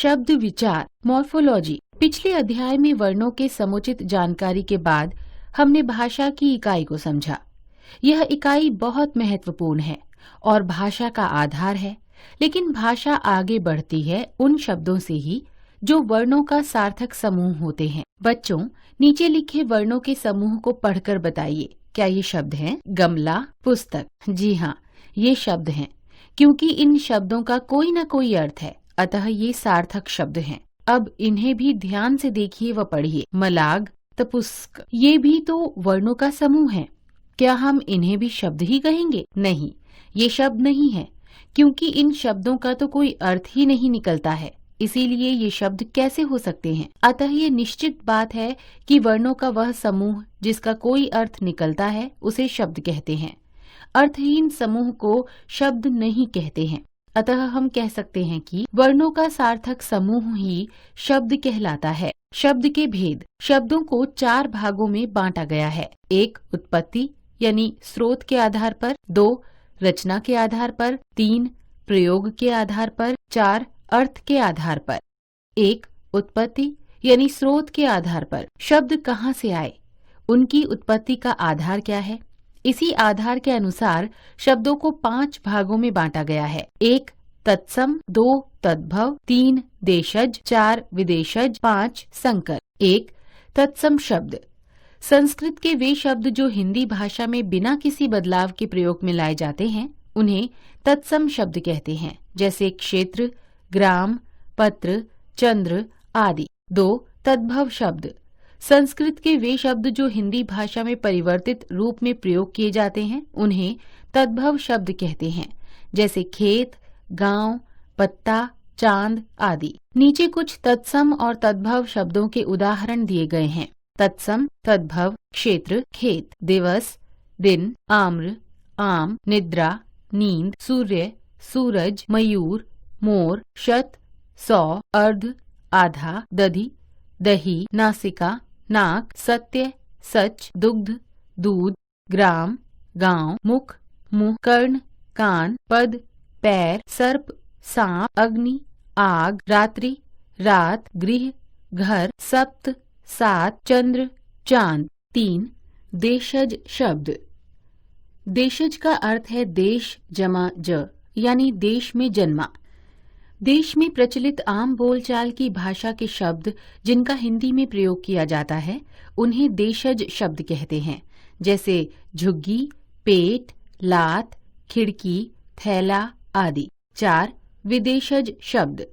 शब्द विचार, मॉर्फोलॉजी। पिछले अध्याय में वर्णों के समुचित जानकारी के बाद हमने भाषा की इकाई को समझा। यह इकाई बहुत महत्वपूर्ण है और भाषा का आधार है, लेकिन भाषा आगे बढ़ती है उन शब्दों से ही जो वर्णों का सार्थक समूह होते हैं। बच्चों, नीचे लिखे वर्णों के समूह को पढ़कर बताइए, क्या ये शब्द हैं? गमला, पुस्तक। जी हाँ, ये शब्द हैं, क्योंकि इन शब्दों का कोई न कोई अर्थ है, अतः ये सार्थक शब्द हैं। अब इन्हें भी ध्यान से देखिए व पढ़िए। मलाग, तपुस्क, ये भी तो वर्णों का समूह है। क्या हम इन्हें भी शब्द ही कहेंगे? नहीं, ये शब्द नहीं है, क्योंकि इन शब्दों का तो कोई अर्थ ही नहीं निकलता है, इसीलिए ये शब्द कैसे हो सकते हैं? अतः ये निश्चित बात है कि वर्णों का वह समूह जिसका कोई अर्थ निकलता है उसे शब्द कहते हैं। अर्थहीन समूह को शब्द नहीं कहते हैं। अतः हम कह सकते हैं कि वर्णों का सार्थक समूह ही शब्द कहलाता है। शब्द के भेद। शब्दों को 4 भागों में बांटा गया है। 1 उत्पत्ति यानी स्रोत के आधार पर, 2 रचना के आधार पर, 3 प्रयोग के आधार पर, 4 अर्थ के आधार पर। 1 उत्पत्ति यानी स्रोत के आधार पर। शब्द कहाँ से आए, उनकी उत्पत्ति का आधार क्या है, इसी आधार के अनुसार शब्दों को 5 भागों में बांटा गया है। 1 तत्सम, 2 तद्भव, 3 देशज, 4 विदेशज, 5 संकर। 1 तत्सम शब्द। संस्कृत के वे शब्द जो हिंदी भाषा में बिना किसी बदलाव के प्रयोग में लाए जाते हैं उन्हें तत्सम शब्द कहते हैं, जैसे क्षेत्र, ग्राम, पत्र, चंद्र आदि। 2 तद्भव शब्द। संस्कृत के वे शब्द जो हिंदी भाषा में परिवर्तित रूप में प्रयोग किए जाते हैं उन्हें तद्भव शब्द कहते हैं, जैसे खेत, गांव, पत्ता, चांद आदि। नीचे कुछ तत्सम और तद्भव शब्दों के उदाहरण दिए गए हैं। तत्सम, तद्भव, क्षेत्र, खेत, दिवस, दिन, आम्र, आम, निद्रा, नींद, सूर्य, सूरज, मयूर, मोर, शत, 100, अर्ध, आधा, दधि, दही, नासिका, नाक, सत्य, सच, दुग्ध, दूध, ग्राम, गांव, मुख, मुंह, कर्ण, कान, पद, पैर, सर्प, सांप, अग्नि, आग, रात्रि, रात, गृह, घर, सप्त, 7, चंद्र, चांद। 3 देशज शब्द। देशज का अर्थ है देश जमा ज, यानी देश में जन्मा। देश में प्रचलित आम बोलचाल की भाषा के शब्द जिनका हिंदी में प्रयोग किया जाता है उन्हें देशज शब्द कहते हैं, जैसे झुग्गी, पेट, लात, खिड़की, थैला आदि। 4 विदेशज शब्द।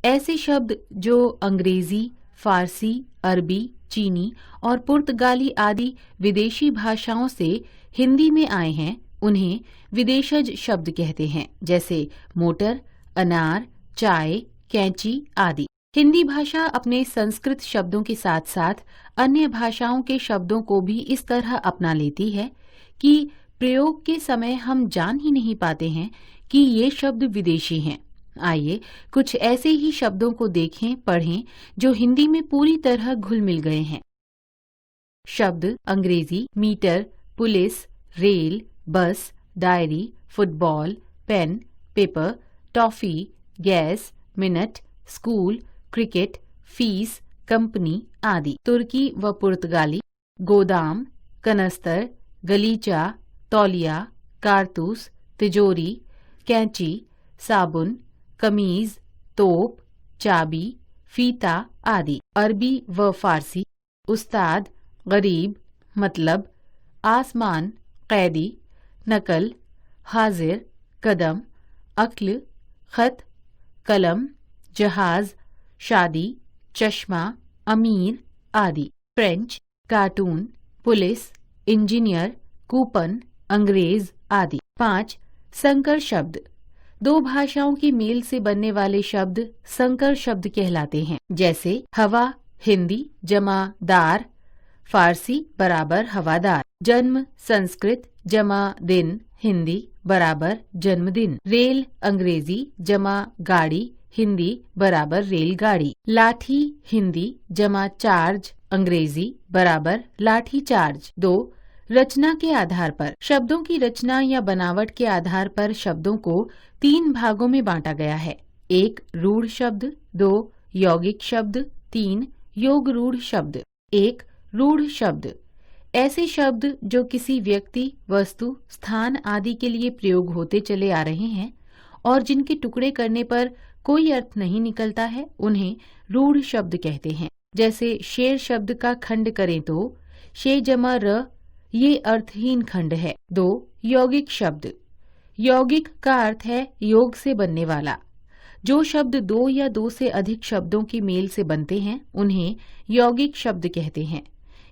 ऐसे शब्द जो अंग्रेजी, फारसी, अरबी, चीनी और पुर्तगाली आदि विदेशी भाषाओं से हिंदी में आए हैं उन्हें विदेशज शब्द कहते हैं, जैसे मोटर, अनार, चाय, कैंची आदि। हिंदी भाषा अपने संस्कृत शब्दों के साथ साथ अन्य भाषाओं के शब्दों को भी इस तरह अपना लेती है कि प्रयोग के समय हम जान ही नहीं पाते हैं कि ये शब्द विदेशी हैं। आइए कुछ ऐसे ही शब्दों को देखें, पढ़ें जो हिंदी में पूरी तरह घुल मिल गए हैं। शब्द अंग्रेजी metre, police, rail, bus, diary, football, pen, paper, toffee, gas, minute, school, cricket, fees, company आदि। तुर्की व पुर्तगाली। गोदाम, कनस्तर, गलीचा, तौलिया, कारतूस, तिजोरी, कैंची, साबुन, कमीज, तोप, चाबी, फीता आदि। अरबी व फारसी। उस्ताद, गरीब, मतलब, आसमान, कैदी, नकल, हाजिर, कदम, अक्ल, खत, कलम, जहाज, शादी, चश्मा, अमीर आदि। French, cartoon, police, engineer, coupon, अंग्रेज आदि। 5 संकर शब्द। 2 भाषाओं की मेल से बनने वाले शब्द संकर शब्द कहलाते हैं, जैसे हवा हिंदी जमा दार, फारसी बराबर हवादार। जन्म संस्कृत जमा दिन हिंदी बराबर जन्मदिन। रेल अंग्रेजी जमा गाड़ी हिंदी बराबर रेलगाड़ी। लाठी हिंदी जमा चार्ज अंग्रेजी बराबर लाठी चार्ज। 2 रचना के आधार पर। शब्दों की रचना या बनावट के आधार पर शब्दों को 3 भागों में बांटा गया है। 1 रूढ़ शब्द, 2 यौगिक शब्द। 3 योग रूढ़ शब्द। 1 रूढ़ शब्द ऐसे शब्द जो किसी व्यक्ति, वस्तु, स्थान आदि के लिए प्रयोग होते चले आ रहे हैं और जिनके टुकड़े करने पर कोई अर्थ नहीं निकलता है, उन्हें रूढ़ शब्द कहते हैं। जैसे शेर शब्द का खंड करें तो शे जमा र, ये अर्थहीन खंड है। 2 यौगिक शब्द। यौगिक का अर्थ है योग से बनने वाला। जो शब्द 2 या 2 से अधिक शब्दों के मेल से बनते हैं, उन्हें यौगिक शब्द कहते हैं।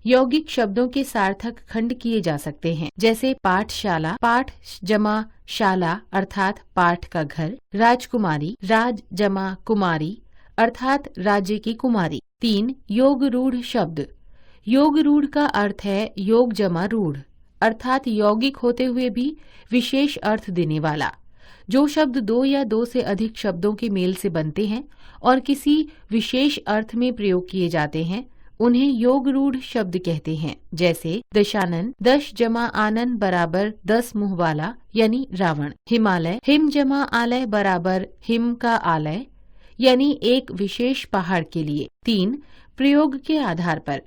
यौगिक शब्दों के सार्थक खंड किए जा सकते हैं, जैसे पाठशाला, पाठ जमा शाला अर्थात पाठ का घर। राजकुमारी, राज जमा कुमारी अर्थात राज्य की कुमारी। 3 योग रूढ़ शब्द। योग रूढ़ का अर्थ है योग जमा रूढ़ अर्थात यौगिक होते हुए भी विशेष अर्थ देने वाला। जो शब्द 2 या 2 से अधिक शब्दों के मेल से बनते हैं और किसी विशेष अर्थ में प्रयोग किए जाते हैं, उन्हें योग रूढ़ शब्द कहते हैं। जैसे दशानन, दश जमा आनन बराबर 10 मुंह वाला यानी रावण। हिमालय, हिम जमा आलय बराबर हिम का आलय यानी एक विशेष पहाड़ के लिए। 3 प्रयोग के आधार पर।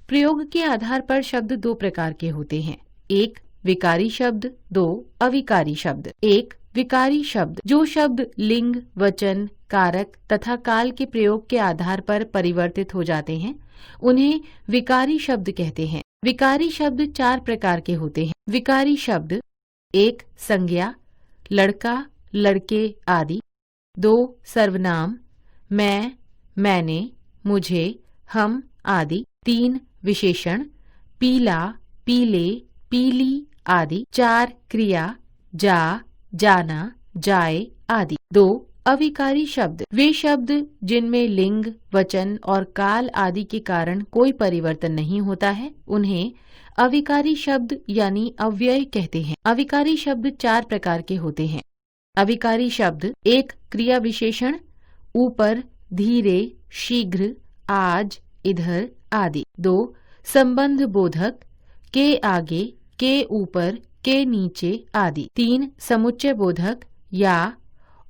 प्रयोग के आधार पर शब्द 2 प्रकार के होते हैं। 1 विकारी शब्द, 2 अविकारी शब्द। 1 विकारी शब्द जो शब्द लिंग, वचन, कारक तथा काल के प्रयोग के आधार पर परिवर्तित हो जाते हैं, उन्हें विकारी शब्द कहते हैं। विकारी शब्द 4 प्रकार के होते हैं। विकारी शब्द 1 संज्ञा, लड़का, लड़के आदि। 2 सर्वनाम, मैं, मैंने, मुझे, हम आदि। 3 विशेषण, पीला, पीले, पीली आदि। 4 क्रिया, जा, जाना, जाए आदि। 2 अविकारी शब्द वे शब्द जिनमें लिंग, वचन और काल आदि के कारण कोई परिवर्तन नहीं होता है, उन्हें अविकारी शब्द यानी अव्यय कहते हैं। अविकारी शब्द 4 प्रकार के होते हैं। अविकारी शब्द 1 क्रिया विशेषण, ऊपर, धीरे, शीघ्र, आज, इधर आदि। 2 संबंध बोधक, के आगे, के ऊपर, के नीचे आदि। 3 समुच्चय बोधक, या,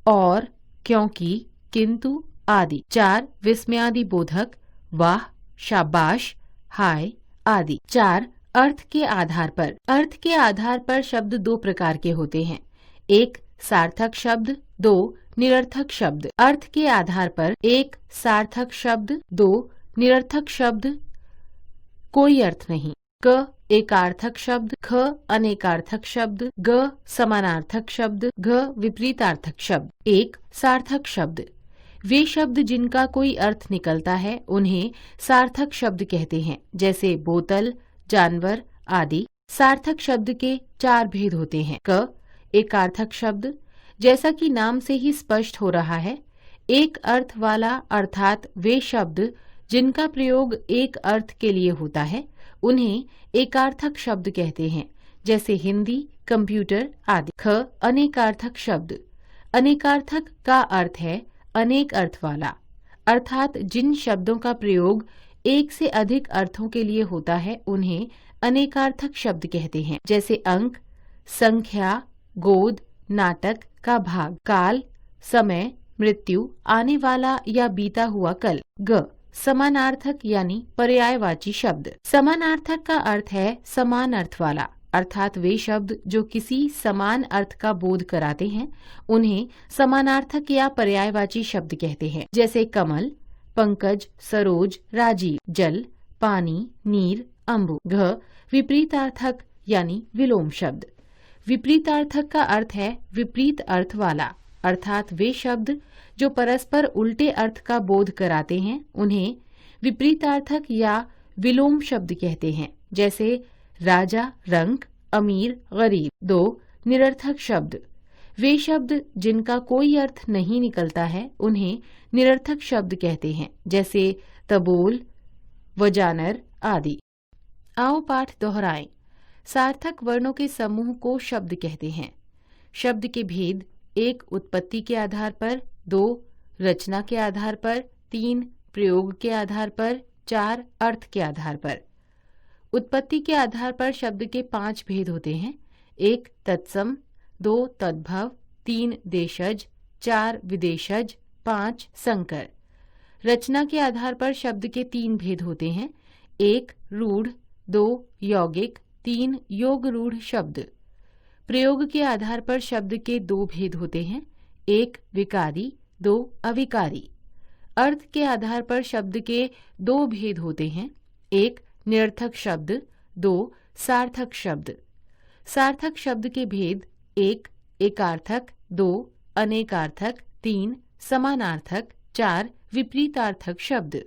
और, क्योंकि, किंतु आदि। 4 विस्मयादि बोधक, वाह, शाबाश, हाय आदि। 4 अर्थ के आधार पर। अर्थ के आधार पर शब्द 2 प्रकार के होते हैं। 1 सार्थक शब्द, 2 निरर्थक शब्द। अर्थ के आधार पर 1 सार्थक शब्द, 2 निरर्थक शब्द, कोई अर्थ नहीं। क एकार्थक शब्द, ख अनेकार्थक शब्द, ग समानार्थक शब्द, घ विपरीतार्थक शब्द। 1 सार्थक शब्द वे शब्द जिनका कोई अर्थ निकलता है, उन्हें सार्थक शब्द कहते हैं। जैसे बोतल, जानवर आदि। सार्थक शब्द के 4 भेद होते हैं। क एकार्थक शब्द जैसा कि नाम से ही स्पष्ट हो रहा है, एक अर्थ वाला अर्थात वे शब्द जिनका प्रयोग एक अर्थ के लिए होता है, उन्हें एकार्थक शब्द कहते हैं। जैसे हिंदी, कंप्यूटर आदि। ख अनेकार्थक शब्द अनेकार्थक का अर्थ है अनेक अर्थ वाला, अर्थात जिन शब्दों का प्रयोग एक से अधिक अर्थों के लिए होता है, उन्हें अनेकार्थक शब्द कहते हैं। जैसे अंक, संख्या, गोद, नाटक का भाग, काल, समय, मृत्यु, आने वाला या बीता हुआ कल। ग समानार्थक यानी पर्यायवाची शब्द। समानार्थक का अर्थ है समान अर्थ वाला, अर्थात वे शब्द जो किसी समान अर्थ का बोध कराते हैं, उन्हें समानार्थक या पर्यायवाची शब्द कहते हैं। जैसे कमल, पंकज, सरोज, राजीव, जल, पानी, नीर, अम्बु। घ विपरीतार्थक यानी विलोम शब्द। विपरीतार्थक का अर्थ है विपरीत अर्थ वाला, अर्थात वे शब्द जो परस्पर उल्टे अर्थ का बोध कराते हैं, उन्हें विपरीतार्थक या विलोम शब्द कहते हैं। जैसे राजा, रंक, अमीर, गरीब। 2 निरर्थक शब्द वे शब्द जिनका कोई अर्थ नहीं निकलता है, उन्हें निरर्थक शब्द कहते हैं। जैसे तबोल, वजानर आदि। आओ पाठ दोहराएं। सार्थक वर्णों के समूह को शब्द कहते हैं। शब्द के भेद 1 उत्पत्ति के आधार पर, 2 रचना के आधार पर, 3 प्रयोग के आधार पर, 4 अर्थ के आधार पर। उत्पत्ति के आधार पर शब्द के 5 भेद होते हैं। 1 तत्सम, 2 तद्भव, 3 देशज, 4 विदेशज, 5 संकर। रचना के आधार पर शब्द के 3 भेद होते हैं। 1 रूढ़, 2 यौगिक, 3 योग रूढ़ शब्द। प्रयोग के आधार पर शब्द के 2 भेद होते हैं। 1 विकारी, 2 अविकारी। अर्थ के आधार पर शब्द के 2 भेद होते हैं। 1 निरर्थक शब्द, 2 सार्थक शब्द। सार्थक शब्द के भेद 1 एकार्थक, 2 अनेकार्थक, 3 समानार्थक, 4 विपरीतार्थक शब्द।